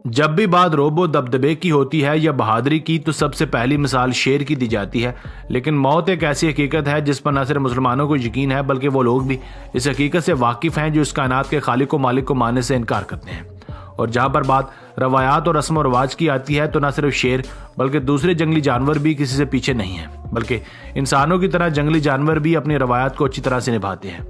जब भी बात रोबो दबदबे की होती है या बहादुरी की तो सबसे पहली मिसाल शेर की दी जाती है। लेकिन मौत एक ऐसी हकीकत है जिस पर न सिर्फ मुसलमानों को यकीन है बल्कि वो लोग भी इस हकीकत से वाकिफ हैं जो इस कायनात के खालिक व मालिक को मानने से इनकार करते हैं। और जहाँ पर बात रवायात और रस्म व रवाज की आती है तो न सिर्फ शेर बल्कि दूसरे जंगली जानवर भी किसी से पीछे नहीं हैं, बल्कि इंसानों की तरह जंगली जानवर भी अपनी रवायात को अच्छी तरह से निभाते हैं।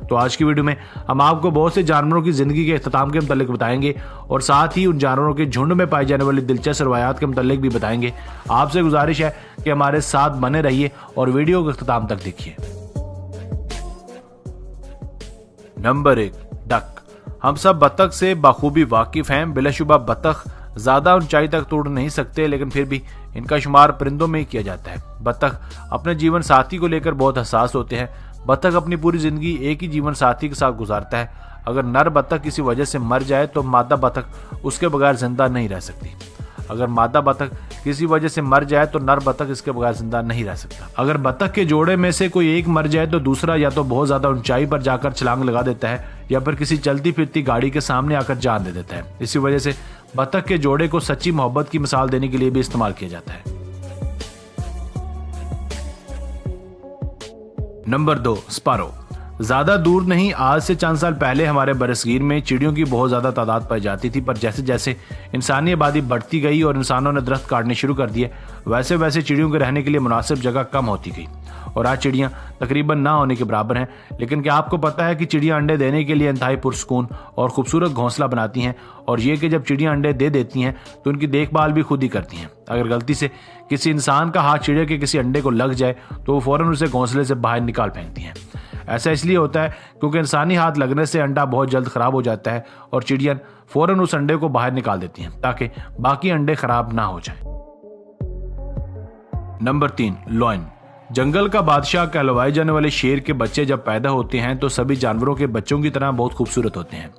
तो आज की वीडियो में हम आपको बहुत से जानवरों की जिंदगी के अख्ताम के मुतालिक बताएंगे और साथ ही उन जानवरों के झुंड में पाई जाने वाली दिलचस्प रवायात के मुतालिक भी बताएंगे। आपसे गुजारिश है कि हमारे साथ बने रहिए और वीडियो के अख्ताम तक देखिए। Number 1, duck. हम सब बतख से बखूबी वाकिफ हैं। बिलाशुबा बतख ज्यादा ऊंचाई तक तोड़ नहीं सकते, लेकिन फिर भी इनका शुमार परिंदों में ही किया जाता है। बतख अपने जीवन साथी को लेकर बहुत हसास होते हैं। बतख अपनी पूरी जिंदगी एक ही जीवन साथी के साथ गुजारता है। अगर नर बतख किसी वजह से मर जाए तो मादा बतख उसके बगैर जिंदा नहीं रह सकती। अगर मादा बतख किसी वजह से मर जाए तो नर बतख इसके बगैर जिंदा नहीं रह सकता। अगर बतख के जोड़े में से कोई एक मर जाए तो दूसरा या तो बहुत ज्यादा ऊंचाई पर जाकर छलांग लगा देता है या फिर किसी चलती फिरती गाड़ी के सामने आकर जान दे देता है। इसी वजह से बतख के जोड़े को सच्ची मोहब्बत की मिसाल देने के लिए भी इस्तेमाल किया जाता है। Number 2, sparrow. ज्यादा दूर नहीं, आज से चंद साल पहले हमारे बरसगीर में चिड़ियों की बहुत ज्यादा तादाद पाई जाती थी, पर जैसे जैसे इंसानी आबादी बढ़ती गई और इंसानों ने दरख्त काटने शुरू कर दिए, वैसे वैसे चिड़ियों के रहने के लिए मुनासिब जगह कम होती गई और आज चिड़ियां तकरीबन ना होने के बराबर हैं। लेकिन क्या आपको पता है कि चिड़ियां अंडे देने के लिए इंतहाई पुरसकून और खूबसूरत घोंसला बनाती हैं, और ये कि जब चिड़ियां अंडे दे देती हैं तो उनकी देखभाल भी खुद ही करती हैं। अगर गलती से किसी इंसान का हाथ चिड़िया के किसी अंडे को लग जाए तो वो फौरन उसे घोंसले से बाहर निकाल फेंकती हैं। ऐसा इसलिए होता है क्योंकि इंसानी हाथ लगने से अंडा बहुत जल्द खराब हो जाता है और चिड़ियां फौरन उस अंडे को बाहर निकाल देती हैं ताकि बाकी अंडे खराब ना हो जाएं। Number 3, lion. जंगल का बादशाह कहलवाए जाने वाले शेर के बच्चे जब पैदा होते हैं तो सभी जानवरों के बच्चों की तरह बहुत खूबसूरत होते हैं।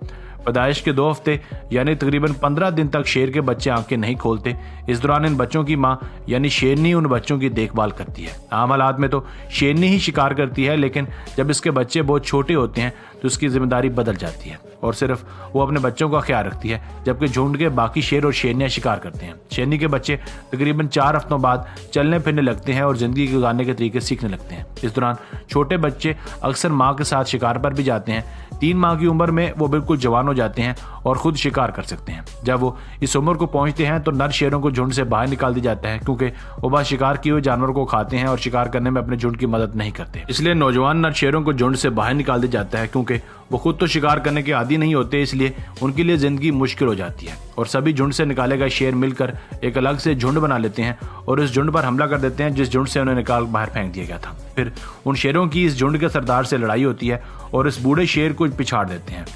पैदाइश के 2 हफ्ते यानी तकरीबन 15 दिन तक शेर के बच्चे आंखें नहीं खोलते। इस दौरान इन बच्चों की मां यानी शेरनी उन बच्चों की देखभाल करती है। आम हालात में तो शेरनी ही शिकार करती है, लेकिन जब इसके बच्चे बहुत छोटे होते हैं तो इसकी जिम्मेदारी बदल जाती है और सिर्फ वो अपने बच्चों का ख्याल रखती है, जबकि झुंड के बाकी शेर और शेरनियां शिकार करते हैं। शेरनी के बच्चे तकरीबन 4 हफ्तों बाद चलने फिरने लगते हैं और जिंदगी गुजारने के तरीके सीखने लगते हैं। इस दौरान छोटे बच्चे अक्सर माँ के साथ शिकार पर भी जाते हैं। 3 माह की उम्र में वो बिल्कुल जवान हो जाते हैं और खुद शिकार कर सकते हैं। जब वो इस उम्र को पहुंचते हैं तो नर शेरों को झुंड से बाहर निकाल दिया जाता है, क्योंकि वो बस शिकार किए हुए जानवरों को खाते हैं और शिकार करने में अपने झुंड की मदद नहीं करते। इसलिए नौजवान नर शेरों को झुंड से बाहर निकाल दिया जाता है, क्योंकि वो खुद तो शिकार करने के आदी नहीं होते, इसलिए उनके लिए जिंदगी मुश्किल हो जाती है। और सभी झुंड से निकाले गए शेर मिलकर एक अलग से झुंड बना लेते हैं और इस झुंड पर हमला कर देते हैं जिस झुंड से उन्हें निकाल बाहर फेंक दिया गया था। फिर उन शेरों की इस झुंड के सरदार से लड़ाई होती है और इस बूढ़े शेर को पिछाड़ देते हैं।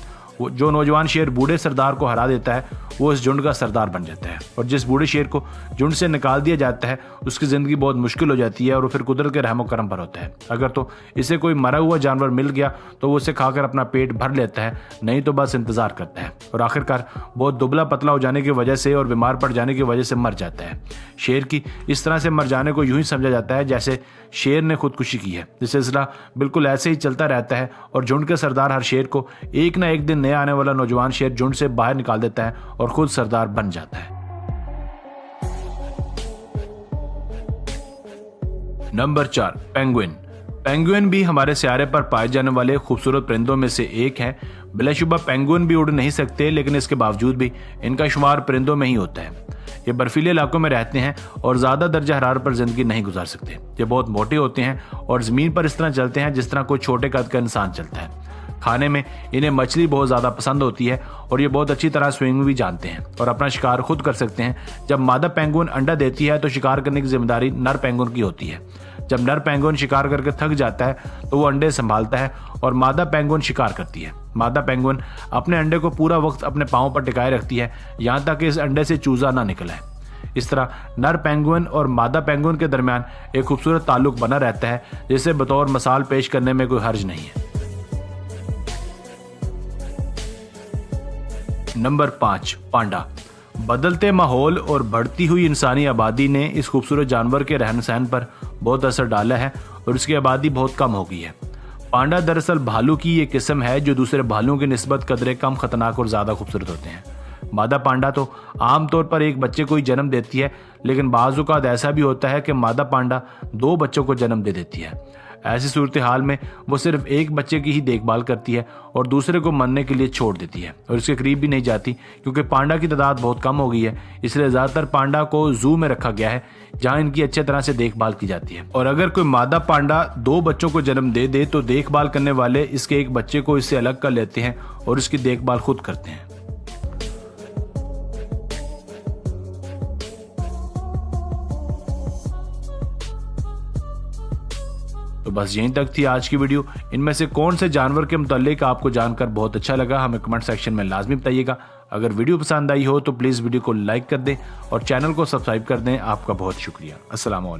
जो नौजवान शेर बूढ़े सरदार को हरा देता है वो इस झुंड का सरदार बन जाता है, और जिस बूढ़े शेर को झुंड से निकाल दिया जाता है उसकी जिंदगी बहुत मुश्किल हो जाती है और फिर कुदरत के रहमो करम पर होता है। अगर तो इसे कोई मरा हुआ जानवर मिल गया तो वो उसे खाकर अपना पेट भर लेता है, नहीं तो बस इंतजार करता है और आखिरकार बहुत दुबला पतला हो जाने की वजह से और बीमार पड़ जाने की वजह से मर जाता है। शेर की इस तरह से मर जाने को यूं ही समझा जाता है जैसे शेर ने खुदकुशी की है। ये सिलसिला बिल्कुल ऐसे ही चलता रहता है और झुंड के सरदार हर शेर को एक ना एक दिन नया आने वाला नौजवान शेर झुंड से बाहर निकाल देता है और खुद सरदार बन जाता है। Number 4, penguin. पेंगुइन भी हमारे सियारे पर पाए जाने वाले खूबसूरत परिंदों में से एक है। बिलाशुबा पेंगुइन भी उड़ नहीं सकते, लेकिन इसके बावजूद भी इनका शुमार परिंदों में ही होता है। ये बर्फीले इलाकों में रहते हैं और ज्यादा दर्जा हरारत पर जिंदगी नहीं गुजार सकते। ये बहुत मोटे होते हैं और जमीन पर इस तरह चलते हैं जिस तरह कोई छोटे कद का इंसान चलता है। खाने में इन्हें मछली बहुत ज्यादा पसंद होती है और ये बहुत अच्छी तरह स्विमिंग भी जानते हैं और अपना शिकार खुद कर सकते हैं। जब मादा पेंगुइन अंडा देती है तो शिकार करने की जिम्मेदारी नर पेंगुइन की होती है। जब नर पेंगुइन शिकार करके थक जाता है तो वो अंडे संभालता है और मादा पेंगुइन शिकार करती है। मादा पेंगुइन अपने अंडे को पूरा वक्त अपने पांव पर टिकाए रखती है, यहाँ तक कि इस अंडे से चूजा ना निकला है। इस तरह नर पेंगुइन और मादा पेंगुइन के दरमियान एक खूबसूरत ताल्लुक बना रहता है, जिसे बतौर मिसाल पेश करने में कोई हर्ज नहीं है। नंबर 5, पांडा। बदलते माहौल और बढ़ती हुई इंसानी आबादी ने इस खूबसूरत जानवर के रहन सहन पर बहुत असर डाला है और इसकी आबादी बहुत कम हो गई है। पांडा दरअसल भालू की ये किस्म है जो दूसरे भालुओं की निस्बत कदरे कम खतरनाक और ज़्यादा खूबसूरत होते हैं। मादा पांडा तो आमतौर पर एक बच्चे को ही जन्म देती है, लेकिन बाज़ औक़ात ऐसा भी होता है कि मादा पांडा 2 बच्चों को जन्म दे देती है। ऐसी सूरत हाल में वो सिर्फ एक बच्चे की ही देखभाल करती है और दूसरे को मरने के लिए छोड़ देती है और इसके करीब भी नहीं जाती, क्योंकि पांडा की तादाद बहुत कम हो गई है। इसलिए ज़्यादातर पांडा को जू में रखा गया है, जहां इनकी अच्छे तरह से देखभाल की जाती है। और अगर कोई मादा पांडा 2 बच्चों को जन्म दे दे तो देखभाल करने वाले इसके एक बच्चे को इससे अलग कर लेते हैं और इसकी देखभाल खुद करते हैं। तो बस यहीं तक थी आज की वीडियो। इनमें से कौन से जानवर के मुतालिक आपको जानकर बहुत अच्छा लगा, हमें कमेंट सेक्शन में लाजमी बताइएगा। अगर वीडियो पसंद आई हो तो प्लीज़ वीडियो को लाइक कर दें और चैनल को सब्सक्राइब कर दें। आपका बहुत शुक्रिया। अस्सलाम वालेकुम।